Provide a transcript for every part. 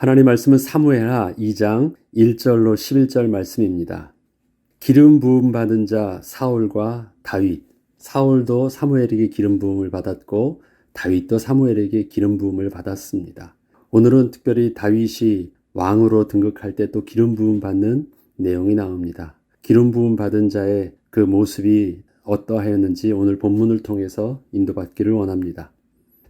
하나님 말씀은 사무엘하 2장 1절로 11절 말씀입니다. 기름 부음 받은 자 사울과 다윗. 사울도 사무엘에게 기름 부음을 받았고 다윗도 사무엘에게 기름 부음을 받았습니다. 오늘은 특별히 다윗이 왕으로 등극할 때 또 기름 부음 받는 내용이 나옵니다. 기름 부음 받은 자의 그 모습이 어떠하였는지 오늘 본문을 통해서 인도받기를 원합니다.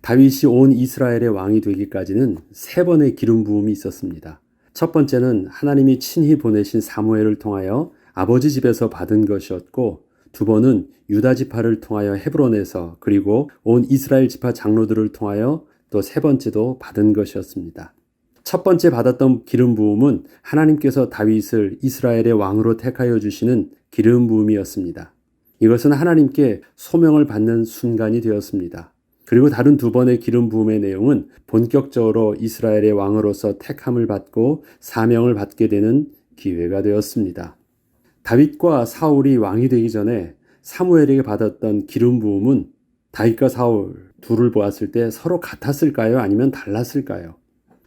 다윗이 온 이스라엘의 왕이 되기까지는 3번의 기름 부음이 있었습니다. 첫 번째는 하나님이 친히 보내신 사무엘을 통하여 아버지 집에서 받은 것이었고, 두 번은 유다 지파를 통하여 헤브론에서, 그리고 온 이스라엘 지파 장로들을 통하여 또 세 번째도 받은 것이었습니다. 첫 번째 받았던 기름 부음은 하나님께서 다윗을 이스라엘의 왕으로 택하여 주시는 기름 부음이었습니다. 이것은 하나님께 소명을 받는 순간이 되었습니다. 그리고 다른 두 번의 기름 부음의 내용은 본격적으로 이스라엘의 왕으로서 택함을 받고 사명을 받게 되는 기회가 되었습니다. 다윗과 사울이 왕이 되기 전에 사무엘에게 받았던 기름 부음은 다윗과 사울 둘을 보았을 때 서로 같았을까요? 아니면 달랐을까요?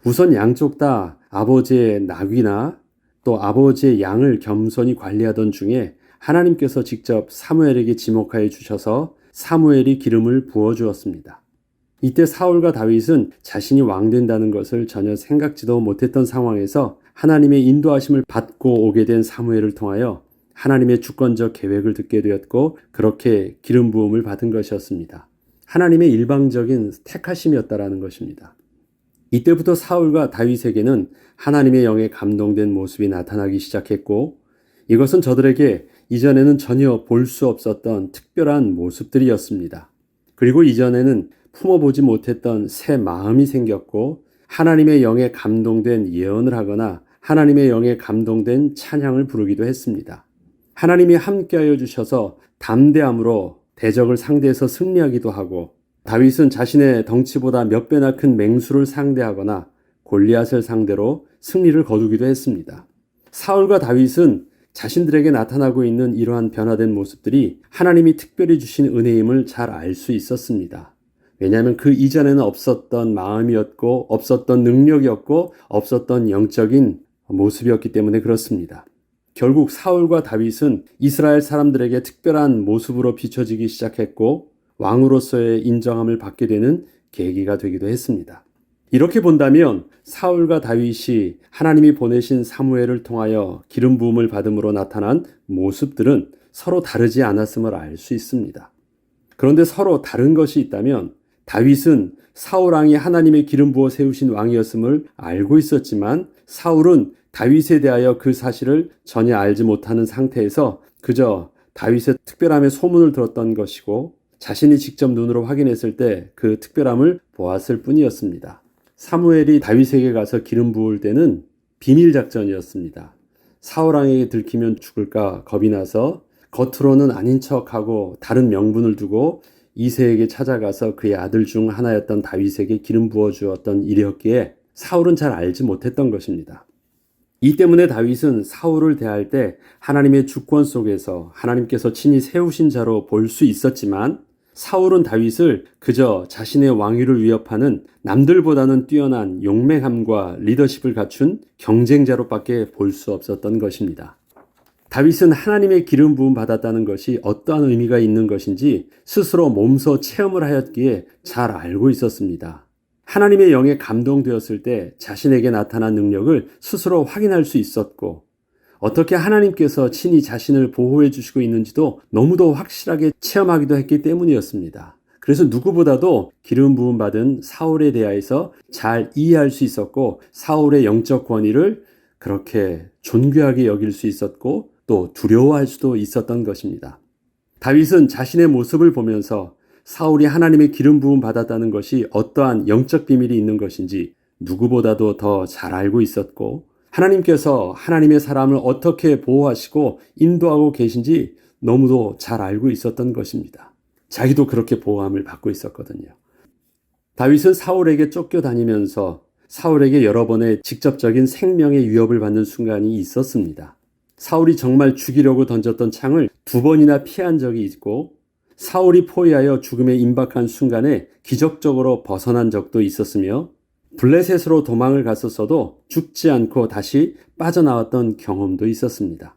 우선 양쪽 다 아버지의 나귀나 또 아버지의 양을 겸손히 관리하던 중에 하나님께서 직접 사무엘에게 지목하여 주셔서 사무엘이 기름을 부어주었습니다. 이때 사울과 다윗은 자신이 왕 된다는 것을 전혀 생각지도 못했던 상황에서 하나님의 인도하심을 받고 오게 된 사무엘을 통하여 하나님의 주권적 계획을 듣게 되었고, 그렇게 기름 부음을 받은 것이었습니다. 하나님의 일방적인 택하심이었다라는 것입니다. 이때부터 사울과 다윗에게는 하나님의 영에 감동된 모습이 나타나기 시작했고, 이것은 저들에게 이전에는 전혀 볼 수 없었던 특별한 모습들이었습니다. 그리고 이전에는 품어보지 못했던 새 마음이 생겼고, 하나님의 영에 감동된 예언을 하거나 하나님의 영에 감동된 찬양을 부르기도 했습니다. 하나님이 함께하여 주셔서 담대함으로 대적을 상대해서 승리하기도 하고, 다윗은 자신의 덩치보다 몇 배나 큰 맹수를 상대하거나 골리앗을 상대로 승리를 거두기도 했습니다. 사울과 다윗은 자신들에게 나타나고 있는 이러한 변화된 모습들이 하나님이 특별히 주신 은혜임을 잘 알 수 있었습니다. 왜냐하면 그 이전에는 없었던 마음이었고, 없었던 능력이었고, 없었던 영적인 모습이었기 때문에 그렇습니다. 결국 사울과 다윗은 이스라엘 사람들에게 특별한 모습으로 비춰지기 시작했고, 왕으로서의 인정함을 받게 되는 계기가 되기도 했습니다. 이렇게 본다면 사울과 다윗이 하나님이 보내신 사무엘을 통하여 기름 부음을 받음으로 나타난 모습들은 서로 다르지 않았음을 알 수 있습니다. 그런데 서로 다른 것이 있다면, 다윗은 사울 왕이 하나님의 기름 부어 세우신 왕이었음을 알고 있었지만, 사울은 다윗에 대하여 그 사실을 전혀 알지 못하는 상태에서 그저 다윗의 특별함의 소문을 들었던 것이고, 자신이 직접 눈으로 확인했을 때 그 특별함을 보았을 뿐이었습니다. 사무엘이 다윗에게 가서 기름 부을 때는 비밀 작전이었습니다. 사울 왕에게 들키면 죽을까 겁이 나서 겉으로는 아닌 척하고 다른 명분을 두고 이새에게 찾아가서 그의 아들 중 하나였던 다윗에게 기름 부어 주었던 일이었기에 사울은 잘 알지 못했던 것입니다. 이 때문에 다윗은 사울을 대할 때 하나님의 주권 속에서 하나님께서 친히 세우신 자로 볼 수 있었지만, 사울은 다윗을 그저 자신의 왕위를 위협하는 남들보다는 뛰어난 용맹함과 리더십을 갖춘 경쟁자로밖에 볼 수 없었던 것입니다. 다윗은 하나님의 기름 부음 받았다는 것이 어떠한 의미가 있는 것인지 스스로 몸소 체험을 하였기에 잘 알고 있었습니다. 하나님의 영에 감동되었을 때 자신에게 나타난 능력을 스스로 확인할 수 있었고, 어떻게 하나님께서 친히 자신을 보호해 주시고 있는지도 너무도 확실하게 체험하기도 했기 때문이었습니다. 그래서 누구보다도 기름 부음 받은 사울에 대하여서 잘 이해할 수 있었고, 사울의 영적 권위를 그렇게 존귀하게 여길 수 있었고, 또 두려워할 수도 있었던 것입니다. 다윗은 자신의 모습을 보면서 사울이 하나님의 기름 부음 받았다는 것이 어떠한 영적 비밀이 있는 것인지 누구보다도 더 잘 알고 있었고, 하나님께서 하나님의 사람을 어떻게 보호하시고 인도하고 계신지 너무도 잘 알고 있었던 것입니다. 자기도 그렇게 보호함을 받고 있었거든요. 다윗은 사울에게 쫓겨다니면서 사울에게 여러 번의 직접적인 생명의 위협을 받는 순간이 있었습니다. 사울이 정말 죽이려고 던졌던 창을 2번이나 피한 적이 있고, 사울이 포위하여 죽음에 임박한 순간에 기적적으로 벗어난 적도 있었으며, 블레셋으로 도망을 갔었어도 죽지 않고 다시 빠져나왔던 경험도 있었습니다.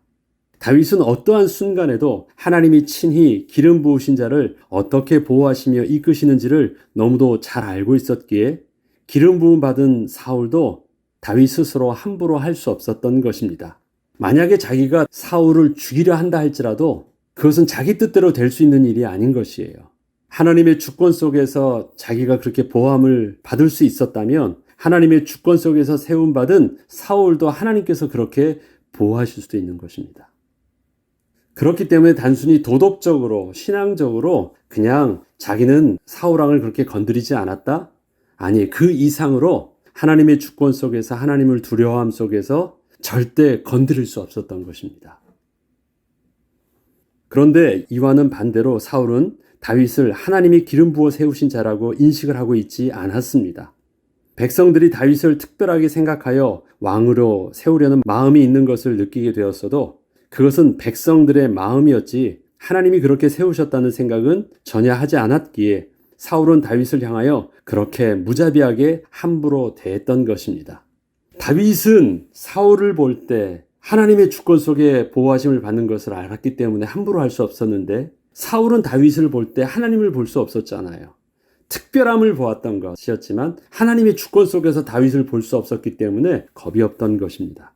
다윗은 어떠한 순간에도 하나님이 친히 기름 부으신 자를 어떻게 보호하시며 이끄시는지를 너무도 잘 알고 있었기에 기름 부음 받은 사울도 다윗 스스로 함부로 할 수 없었던 것입니다. 만약에 자기가 사울을 죽이려 한다 할지라도 그것은 자기 뜻대로 될 수 있는 일이 아닌 것이에요. 하나님의 주권 속에서 자기가 그렇게 보호함을 받을 수 있었다면 하나님의 주권 속에서 세움받은 사울도 하나님께서 그렇게 보호하실 수도 있는 것입니다. 그렇기 때문에 단순히 도덕적으로 신앙적으로 그냥 자기는 사울 왕을 그렇게 건드리지 않았다? 아니, 그 이상으로 하나님의 주권 속에서 하나님을 두려워함 속에서 절대 건드릴 수 없었던 것입니다. 그런데 이와는 반대로 사울은 다윗을 하나님이 기름 부어 세우신 자라고 인식을 하고 있지 않았습니다. 백성들이 다윗을 특별하게 생각하여 왕으로 세우려는 마음이 있는 것을 느끼게 되었어도 그것은 백성들의 마음이었지 하나님이 그렇게 세우셨다는 생각은 전혀 하지 않았기에 사울은 다윗을 향하여 그렇게 무자비하게 함부로 대했던 것입니다. 다윗은 사울을 볼 때 하나님의 주권 속에 보호하심을 받는 것을 알았기 때문에 함부로 할 수 없었는데 사울은 다윗을 볼 때 하나님을 볼 수 없었잖아요. 특별함을 보았던 것이었지만 하나님의 주권 속에서 다윗을 볼 수 없었기 때문에 겁이 없던 것입니다.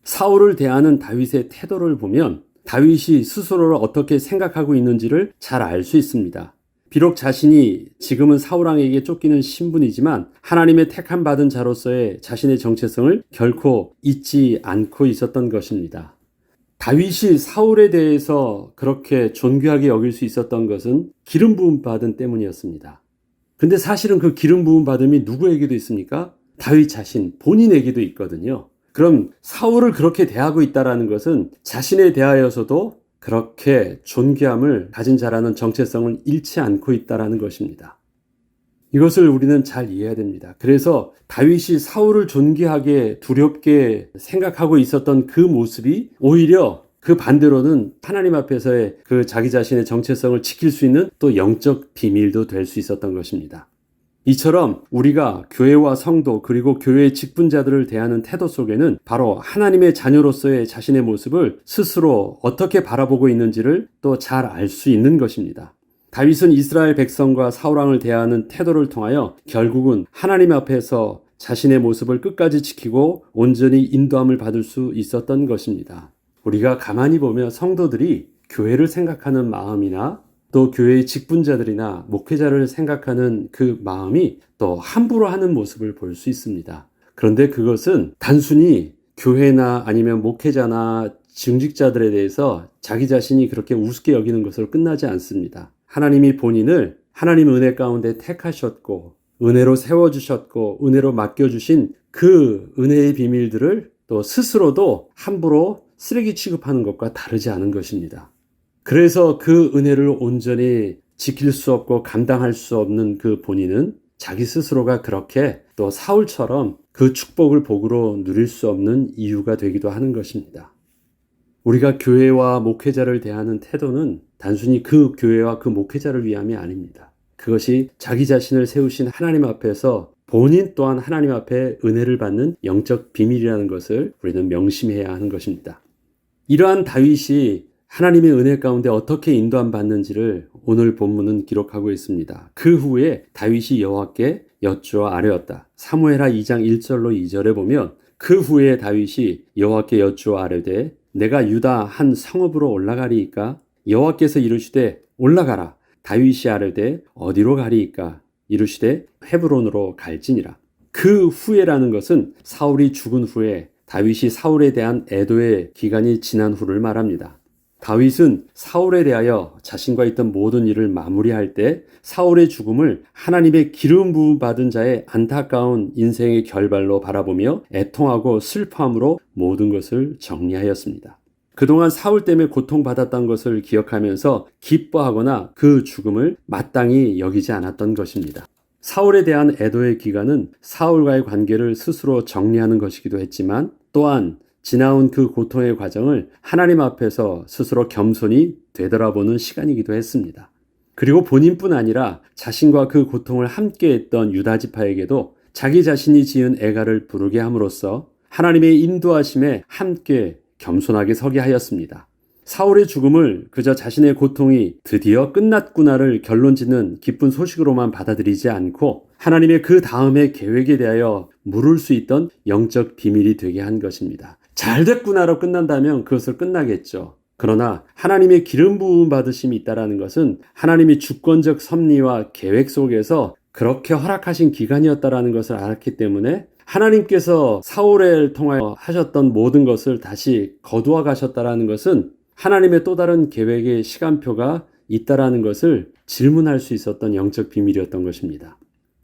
사울을 대하는 다윗의 태도를 보면 다윗이 스스로를 어떻게 생각하고 있는지를 잘 알 수 있습니다. 비록 자신이 지금은 사울 왕에게 쫓기는 신분이지만 하나님의 택함 받은 자로서의 자신의 정체성을 결코 잊지 않고 있었던 것입니다. 다윗이 사울에 대해서 그렇게 존귀하게 여길 수 있었던 것은 기름 부음 받은 때문이었습니다. 근데 사실은 그 기름 부음 받음이 누구에게도 있습니까? 다윗 자신 본인에게도 있거든요. 그럼 사울을 그렇게 대하고 있다는 것은 자신에 대하여서도 그렇게 존귀함을 가진 자라는 정체성을 잃지 않고 있다는 것입니다. 이것을 우리는 잘 이해해야 됩니다. 그래서 다윗이 사울을 존귀하게 두렵게 생각하고 있었던 그 모습이 오히려 그 반대로는 하나님 앞에서의 그 자기 자신의 정체성을 지킬 수 있는 또 영적 비밀도 될 수 있었던 것입니다. 이처럼 우리가 교회와 성도 그리고 교회의 직분자들을 대하는 태도 속에는 바로 하나님의 자녀로서의 자신의 모습을 스스로 어떻게 바라보고 있는지를 또 잘 알 수 있는 것입니다. 다윗은 이스라엘 백성과 사울 왕을 대하는 태도를 통하여 결국은 하나님 앞에서 자신의 모습을 끝까지 지키고 온전히 인도함을 받을 수 있었던 것입니다. 우리가 가만히 보면 성도들이 교회를 생각하는 마음이나 또 교회의 직분자들이나 목회자를 생각하는 그 마음이 또 함부로 하는 모습을 볼 수 있습니다. 그런데 그것은 단순히 교회나 아니면 목회자나 증직자들에 대해서 자기 자신이 그렇게 우습게 여기는 것으로 끝나지 않습니다. 하나님이 본인을 하나님 은혜 가운데 택하셨고 은혜로 세워주셨고 은혜로 맡겨주신 그 은혜의 비밀들을 또 스스로도 함부로 쓰레기 취급하는 것과 다르지 않은 것입니다. 그래서 그 은혜를 온전히 지킬 수 없고 감당할 수 없는 그 본인은 자기 스스로가 그렇게 또 사울처럼 그 축복을 복으로 누릴 수 없는 이유가 되기도 하는 것입니다. 우리가 교회와 목회자를 대하는 태도는 단순히 그 교회와 그 목회자를 위함이 아닙니다. 그것이 자기 자신을 세우신 하나님 앞에서 본인 또한 하나님 앞에 은혜를 받는 영적 비밀이라는 것을 우리는 명심해야 하는 것입니다. 이러한 다윗이 하나님의 은혜 가운데 어떻게 인도함 받는지를 오늘 본문은 기록하고 있습니다. 그 후에 다윗이 여호와께 여쭈어 아뢰었다. 사무엘하 2장 1절로 2절에 보면 그 후에 다윗이 여호와께 여쭈어 아뢰되 내가 유다 한 성읍으로 올라가리이까? 여호와께서 이르시되 올라가라. 다윗이 아뢰되 어디로 가리이까? 이르시되 헤브론으로 갈지니라. 그 후에라는 것은 사울이 죽은 후에 다윗이 사울에 대한 애도의 기간이 지난 후를 말합니다. 다윗은 사울에 대하여 자신과 있던 모든 일을 마무리할 때 사울의 죽음을 하나님의 기름 부음 받은 자의 안타까운 인생의 결말로 바라보며 애통하고 슬퍼함으로 모든 것을 정리하였습니다. 그동안 사울 때문에 고통받았던 것을 기억하면서 기뻐하거나 그 죽음을 마땅히 여기지 않았던 것입니다. 사울에 대한 애도의 기간은 사울과의 관계를 스스로 정리하는 것이기도 했지만 또한 지나온 그 고통의 과정을 하나님 앞에서 스스로 겸손히 되돌아보는 시간이기도 했습니다. 그리고 본인뿐 아니라 자신과 그 고통을 함께했던 유다 지파에게도 자기 자신이 지은 애가를 부르게 함으로써 하나님의 인도하심에 함께 겸손하게 서게 하였습니다. 사울의 죽음을 그저 자신의 고통이 드디어 끝났구나를 결론짓는 기쁜 소식으로만 받아들이지 않고 하나님의 그 다음의 계획에 대하여 물을 수 있던 영적 비밀이 되게 한 것입니다. 잘 됐구나로 끝난다면 그것을 끝나겠죠. 그러나 하나님의 기름 부음 받으심이 있다는 것은 하나님의 주권적 섭리와 계획 속에서 그렇게 허락하신 기간이었다는 것을 알았기 때문에 하나님께서 사울을 통하여 하셨던 모든 것을 다시 거두어 가셨다는 것은 하나님의 또 다른 계획의 시간표가 있다라는 것을 질문할 수 있었던 영적 비밀이었던 것입니다.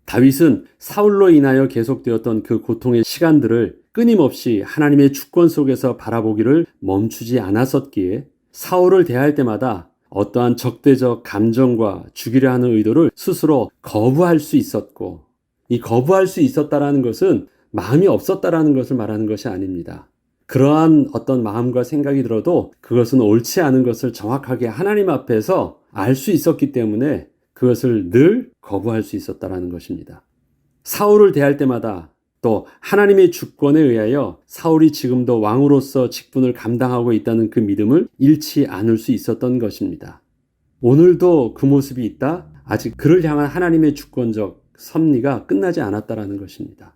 다윗은 사울로 인하여 계속되었던 그 고통의 시간들을 끊임없이 하나님의 주권 속에서 바라보기를 멈추지 않았었기에 사울을 대할 때마다 어떠한 적대적 감정과 죽이려 하는 의도를 스스로 거부할 수 있었고, 이 거부할 수 있었다라는 것은 마음이 없었다라는 것을 말하는 것이 아닙니다. 그러한 어떤 마음과 생각이 들어도 그것은 옳지 않은 것을 정확하게 하나님 앞에서 알 수 있었기 때문에 그것을 늘 거부할 수 있었다라는 것입니다. 사울을 대할 때마다 또 하나님의 주권에 의하여 사울이 지금도 왕으로서 직분을 감당하고 있다는 그 믿음을 잃지 않을 수 있었던 것입니다. 오늘도 그 모습이 있다? 아직 그를 향한 하나님의 주권적 섭리가 끝나지 않았다라는 것입니다.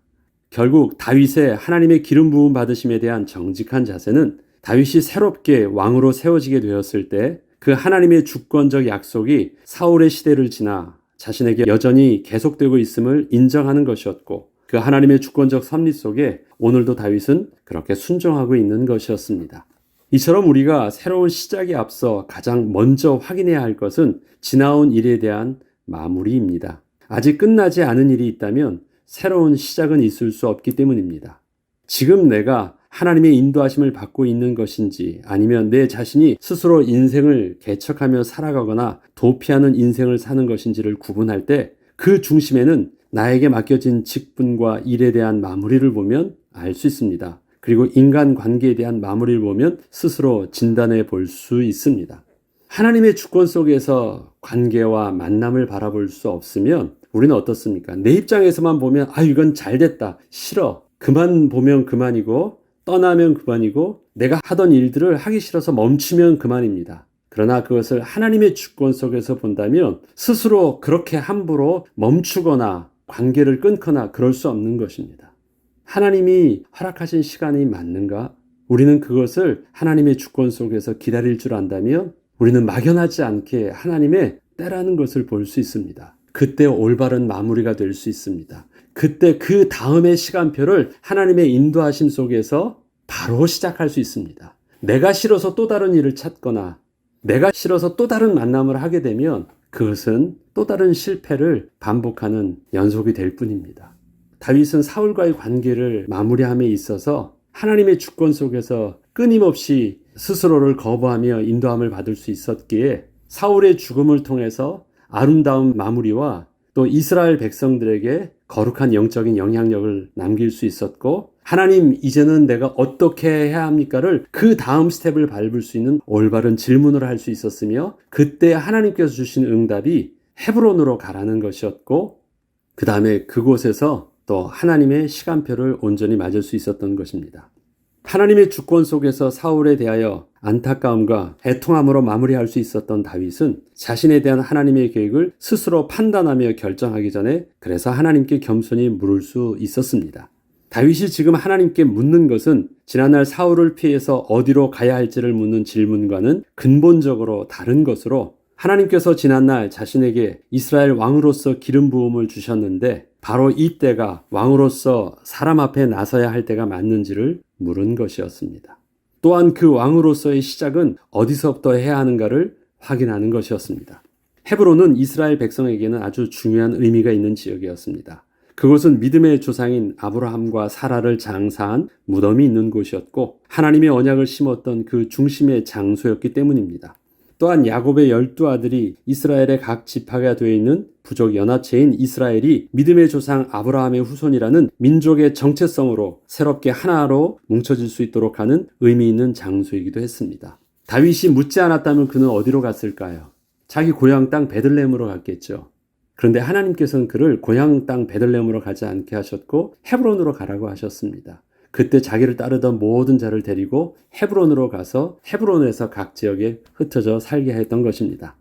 결국 다윗의 하나님의 기름 부음 받으심에 대한 정직한 자세는 다윗이 새롭게 왕으로 세워지게 되었을 때 그 하나님의 주권적 약속이 사울의 시대를 지나 자신에게 여전히 계속되고 있음을 인정하는 것이었고, 그 하나님의 주권적 섭리 속에 오늘도 다윗은 그렇게 순종하고 있는 것이었습니다. 이처럼 우리가 새로운 시작에 앞서 가장 먼저 확인해야 할 것은 지나온 일에 대한 마무리입니다. 아직 끝나지 않은 일이 있다면 새로운 시작은 있을 수 없기 때문입니다. 지금 내가 하나님의 인도하심을 받고 있는 것인지 아니면 내 자신이 스스로 인생을 개척하며 살아가거나 도피하는 인생을 사는 것인지를 구분할 때 그 중심에는 나에게 맡겨진 직분과 일에 대한 마무리를 보면 알 수 있습니다. 그리고 인간관계에 대한 마무리를 보면 스스로 진단해 볼 수 있습니다. 하나님의 주권 속에서 관계와 만남을 바라볼 수 없으면 우리는 어떻습니까? 내 입장에서만 보면 이건 잘 됐다, 싫어, 그만 보면 그만이고 떠나면 그만이고 내가 하던 일들을 하기 싫어서 멈추면 그만입니다. 그러나 그것을 하나님의 주권 속에서 본다면 스스로 그렇게 함부로 멈추거나 관계를 끊거나 그럴 수 없는 것입니다. 하나님이 허락하신 시간이 맞는가? 우리는 그것을 하나님의 주권 속에서 기다릴 줄 안다면 우리는 막연하지 않게 하나님의 때라는 것을 볼 수 있습니다. 그때 올바른 마무리가 될 수 있습니다. 그때 그 다음의 시간표를 하나님의 인도하심 속에서 바로 시작할 수 있습니다. 내가 싫어서 또 다른 일을 찾거나 내가 싫어서 또 다른 만남을 하게 되면 그것은 또 다른 실패를 반복하는 연속이 될 뿐입니다. 다윗은 사울과의 관계를 마무리함에 있어서 하나님의 주권 속에서 끊임없이 스스로를 거부하며 인도함을 받을 수 있었기에 사울의 죽음을 통해서 아름다운 마무리와 또 이스라엘 백성들에게 거룩한 영적인 영향력을 남길 수 있었고, 하나님 이제는 내가 어떻게 해야 합니까를 그 다음 스텝을 밟을 수 있는 올바른 질문을 할 수 있었으며, 그때 하나님께서 주신 응답이 헤브론으로 가라는 것이었고, 그 다음에 그곳에서 또 하나님의 시간표를 온전히 맞을 수 있었던 것입니다. 하나님의 주권 속에서 사울에 대하여 안타까움과 애통함으로 마무리할 수 있었던 다윗은 자신에 대한 하나님의 계획을 스스로 판단하며 결정하기 전에 그래서 하나님께 겸손히 물을 수 있었습니다. 다윗이 지금 하나님께 묻는 것은 지난날 사울을 피해서 어디로 가야 할지를 묻는 질문과는 근본적으로 다른 것으로, 하나님께서 지난날 자신에게 이스라엘 왕으로서 기름 부음을 주셨는데 바로 이때가 왕으로서 사람 앞에 나서야 할 때가 맞는지를 물은 것이었습니다. 또한 그 왕으로서의 시작은 어디서부터 해야 하는가를 확인하는 것이었습니다. 헤브론은 이스라엘 백성에게는 아주 중요한 의미가 있는 지역이었습니다. 그곳은 믿음의 조상인 아브라함과 사라를 장사한 무덤이 있는 곳이었고 하나님의 언약을 심었던 그 중심의 장소였기 때문입니다. 또한 야곱의 12아들이 이스라엘의 각 지파가 되어 있는 부족 연합체인 이스라엘이 믿음의 조상 아브라함의 후손이라는 민족의 정체성으로 새롭게 하나로 뭉쳐질 수 있도록 하는 의미 있는 장소이기도 했습니다. 다윗이 묻지 않았다면 그는 어디로 갔을까요? 자기 고향 땅 베들레헴으로 갔겠죠. 그런데 하나님께서는 그를 고향 땅 베들레헴으로 가지 않게 하셨고 헤브론으로 가라고 하셨습니다. 그때 자기를 따르던 모든 자를 데리고 헤브론으로 가서 헤브론에서 각 지역에 흩어져 살게 했던 것입니다.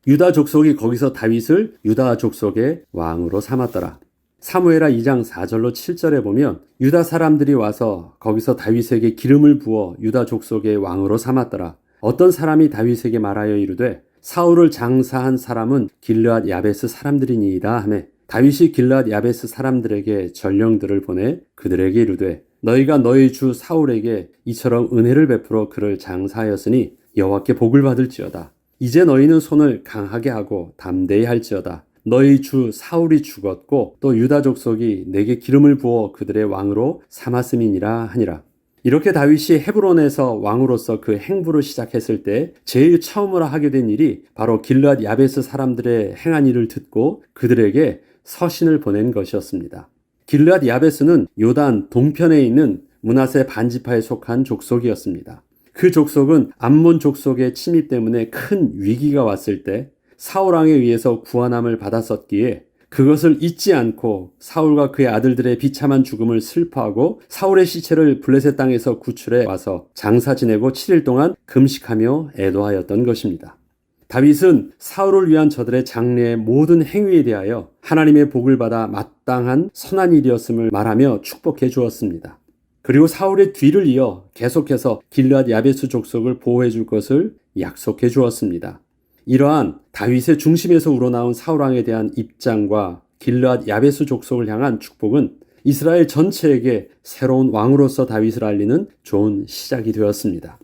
유다 족속이 거기서 다윗을 유다 족속의 왕으로 삼았더라. 사무엘하 2장 4절로 7절에 보면 유다 사람들이 와서 거기서 다윗에게 기름을 부어 유다 족속의 왕으로 삼았더라. 어떤 사람이 다윗에게 말하여 이르되 사울을 장사한 사람은 길르앗 야베스 사람들이니이다 하매 다윗이 길르앗 야베스 사람들에게 전령들을 보내 그들에게 이르되 너희가 너희 주 사울에게 이처럼 은혜를 베풀어 그를 장사하였으니 여호와께 복을 받을지어다. 이제 너희는 손을 강하게 하고 담대히 할지어다. 너희 주 사울이 죽었고 또 유다 족속이 내게 기름을 부어 그들의 왕으로 삼았음이니라 하니라. 이렇게 다윗이 헤브론에서 왕으로서 그 행부를 시작했을 때 제일 처음으로 하게 된 일이 바로 길르앗 야베스 사람들의 행한 일을 듣고 그들에게 서신을 보낸 것이었습니다. 길르앗 야베스는 요단 동편에 있는 므낫세 반지파에 속한 족속이었습니다. 그 족속은 암몬 족속의 침입 때문에 큰 위기가 왔을 때 사울왕에 의해서 구원함을 받았었기에 그것을 잊지 않고 사울과 그의 아들들의 비참한 죽음을 슬퍼하고 사울의 시체를 블레셋 땅에서 구출해 와서 장사 지내고 7일 동안 금식하며 애도하였던 것입니다. 다윗은 사울을 위한 저들의 장래의 모든 행위에 대하여 하나님의 복을 받아 마땅한 선한 일이었음을 말하며 축복해 주었습니다. 그리고 사울의 뒤를 이어 계속해서 길르앗 야베스 족속을 보호해 줄 것을 약속해 주었습니다. 이러한 다윗의 중심에서 우러나온 사울왕에 대한 입장과 길르앗 야베스 족속을 향한 축복은 이스라엘 전체에게 새로운 왕으로서 다윗을 알리는 좋은 시작이 되었습니다.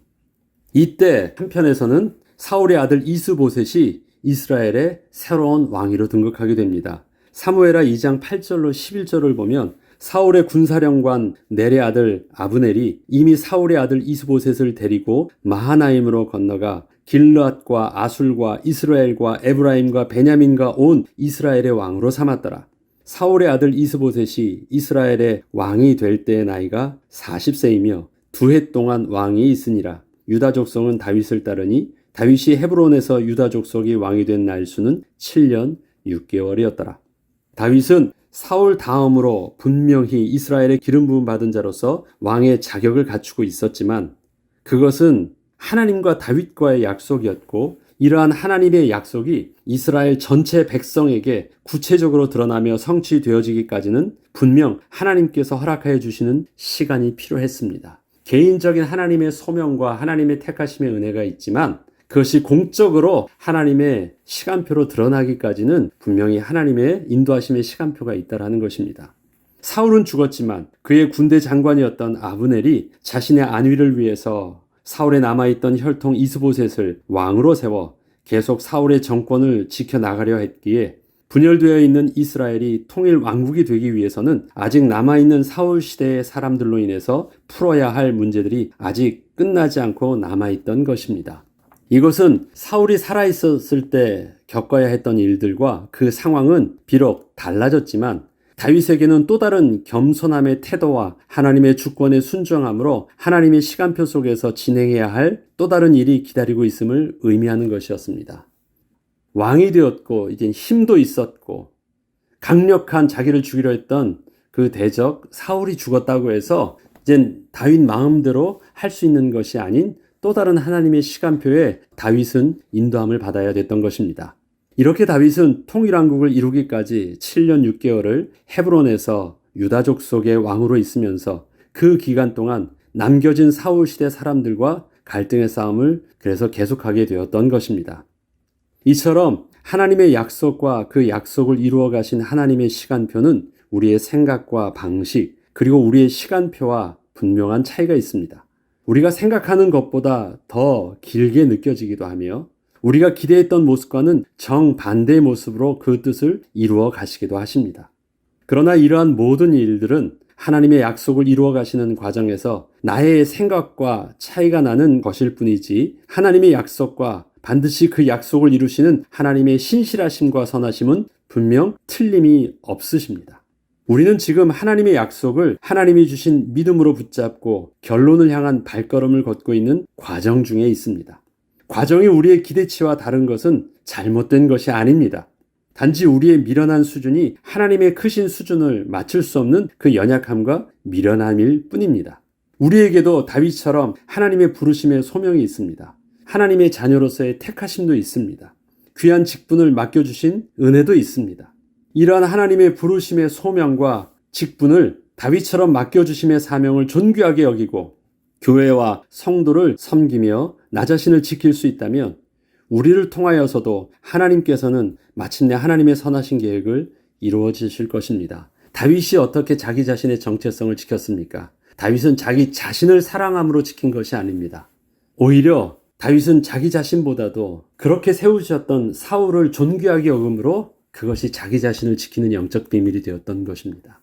이때 한편에서는 사울의 아들 이스보셋이 이스라엘의 새로운 왕위로 등극하게 됩니다. 사무엘하 2장 8절로 11절을 보면 사울의 군사령관 넬의 아들 아브넬이 이미 사울의 아들 이스보셋을 데리고 마하나임으로 건너가 길르앗과 아술과 이스라엘과 에브라임과 베냐민과 온 이스라엘의 왕으로 삼았더라. 사울의 아들 이스보셋이 이스라엘의 왕이 될 때의 나이가 40세이며 2해 동안 왕이 있으니라. 유다 족속은 다윗을 따르니 다윗이 헤브론에서 유다 족속이 왕이 된 날수는 7년 6개월이었더라. 다윗은 사울 다음으로 분명히 이스라엘의 기름 부음 받은 자로서 왕의 자격을 갖추고 있었지만 그것은 하나님과 다윗과의 약속이었고 이러한 하나님의 약속이 이스라엘 전체 백성에게 구체적으로 드러나며 성취되어지기까지는 분명 하나님께서 허락하여 주시는 시간이 필요했습니다. 개인적인 하나님의 소명과 하나님의 택하심의 은혜가 있지만 그것이 공적으로 하나님의 시간표로 드러나기까지는 분명히 하나님의 인도하심의 시간표가 있다라는 것입니다. 사울은 죽었지만 그의 군대 장관이었던 아브넬이 자신의 안위를 위해서 사울에 남아있던 혈통 이스보셋을 왕으로 세워 계속 사울의 정권을 지켜나가려 했기에 분열되어 있는 이스라엘이 통일 왕국이 되기 위해서는 아직 남아있는 사울 시대의 사람들로 인해서 풀어야 할 문제들이 아직 끝나지 않고 남아있던 것입니다. 이것은 사울이 살아있었을 때 겪어야 했던 일들과 그 상황은 비록 달라졌지만 다윗에게는 또 다른 겸손함의 태도와 하나님의 주권에 순종함으로 하나님의 시간표 속에서 진행해야 할 또 다른 일이 기다리고 있음을 의미하는 것이었습니다. 왕이 되었고 이제 힘도 있었고 강력한 자기를 죽이려 했던 그 대적 사울이 죽었다고 해서 이제 다윗 마음대로 할 수 있는 것이 아닌 또 다른 하나님의 시간표에 다윗은 인도함을 받아야 됐던 것입니다. 이렇게 다윗은 통일왕국을 이루기까지 7년 6개월을 헤브론에서 유다 족속의 왕으로 있으면서 그 기간 동안 남겨진 사울 시대 사람들과 갈등의 싸움을 그래서 계속하게 되었던 것입니다. 이처럼 하나님의 약속과 그 약속을 이루어 가신 하나님의 시간표는 우리의 생각과 방식 그리고 우리의 시간표와 분명한 차이가 있습니다. 우리가 생각하는 것보다 더 길게 느껴지기도 하며 우리가 기대했던 모습과는 정반대의 모습으로 그 뜻을 이루어 가시기도 하십니다. 그러나 이러한 모든 일들은 하나님의 약속을 이루어 가시는 과정에서 나의 생각과 차이가 나는 것일 뿐이지 하나님의 약속과 반드시 그 약속을 이루시는 하나님의 신실하심과 선하심은 분명 틀림이 없으십니다. 우리는 지금 하나님의 약속을 하나님이 주신 믿음으로 붙잡고 결론을 향한 발걸음을 걷고 있는 과정 중에 있습니다. 과정이 우리의 기대치와 다른 것은 잘못된 것이 아닙니다. 단지 우리의 미련한 수준이 하나님의 크신 수준을 맞출 수 없는 그 연약함과 미련함일 뿐입니다. 우리에게도 다윗처럼 하나님의 부르심의 소명이 있습니다. 하나님의 자녀로서의 택하심도 있습니다. 귀한 직분을 맡겨주신 은혜도 있습니다. 이러한 하나님의 부르심의 소명과 직분을 다윗처럼 맡겨주심의 사명을 존귀하게 여기고 교회와 성도를 섬기며 나 자신을 지킬 수 있다면 우리를 통하여서도 하나님께서는 마침내 하나님의 선하신 계획을 이루어 주실 것입니다. 다윗이 어떻게 자기 자신의 정체성을 지켰습니까? 다윗은 자기 자신을 사랑함으로 지킨 것이 아닙니다. 오히려 다윗은 자기 자신보다도 그렇게 세우셨던 사울을 존귀하게 여김으로 그것이 자기 자신을 지키는 영적 비밀이 되었던 것입니다.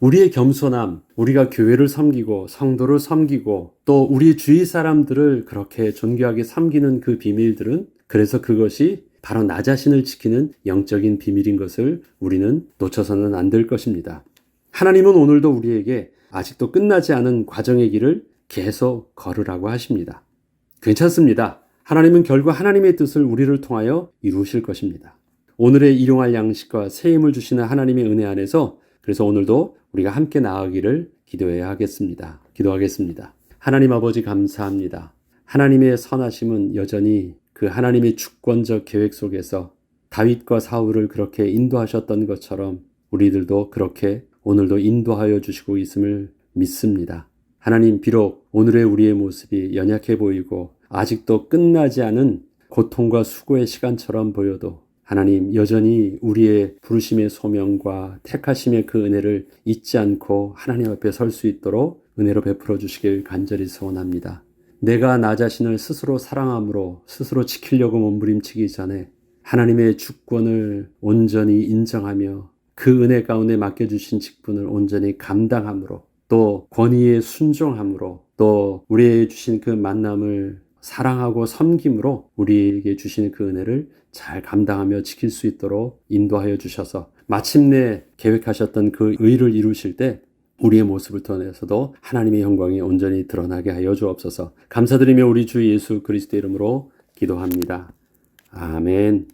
우리의 겸손함, 우리가 교회를 섬기고 성도를 섬기고 또 우리 주위 사람들을 그렇게 존귀하게 섬기는 그 비밀들은 그래서 그것이 바로 나 자신을 지키는 영적인 비밀인 것을 우리는 놓쳐서는 안 될 것입니다. 하나님은 오늘도 우리에게 아직도 끝나지 않은 과정의 길을 계속 걸으라고 하십니다. 괜찮습니다. 하나님은 결국 하나님의 뜻을 우리를 통하여 이루실 것입니다. 오늘의 일용할 양식과 새 힘을 주시는 하나님의 은혜 안에서 그래서 오늘도 우리가 함께 나아가기를 기도해야 하겠습니다. 기도하겠습니다. 하나님 아버지 감사합니다. 하나님의 선하심은 여전히 그 하나님의 주권적 계획 속에서 다윗과 사울을 그렇게 인도하셨던 것처럼 우리들도 그렇게 오늘도 인도하여 주시고 있음을 믿습니다. 하나님 비록 오늘의 우리의 모습이 연약해 보이고 아직도 끝나지 않은 고통과 수고의 시간처럼 보여도 하나님 여전히 우리의 부르심의 소명과 택하심의 그 은혜를 잊지 않고 하나님 앞에 설 수 있도록 은혜로 베풀어 주시길 간절히 소원합니다. 내가 나 자신을 스스로 사랑함으로 스스로 지키려고 몸부림치기 전에 하나님의 주권을 온전히 인정하며 그 은혜 가운데 맡겨주신 직분을 온전히 감당함으로 또 권위에 순종함으로 또 우리에게 주신 그 만남을 사랑하고 섬김으로 우리에게 주시는 그 은혜를 잘 감당하며 지킬 수 있도록 인도하여 주셔서 마침내 계획하셨던 그 의를 이루실 때 우리의 모습을 통해서도 하나님의 영광이 온전히 드러나게 하여 주옵소서. 감사드리며 우리 주 예수 그리스도의 이름으로 기도합니다. 아멘.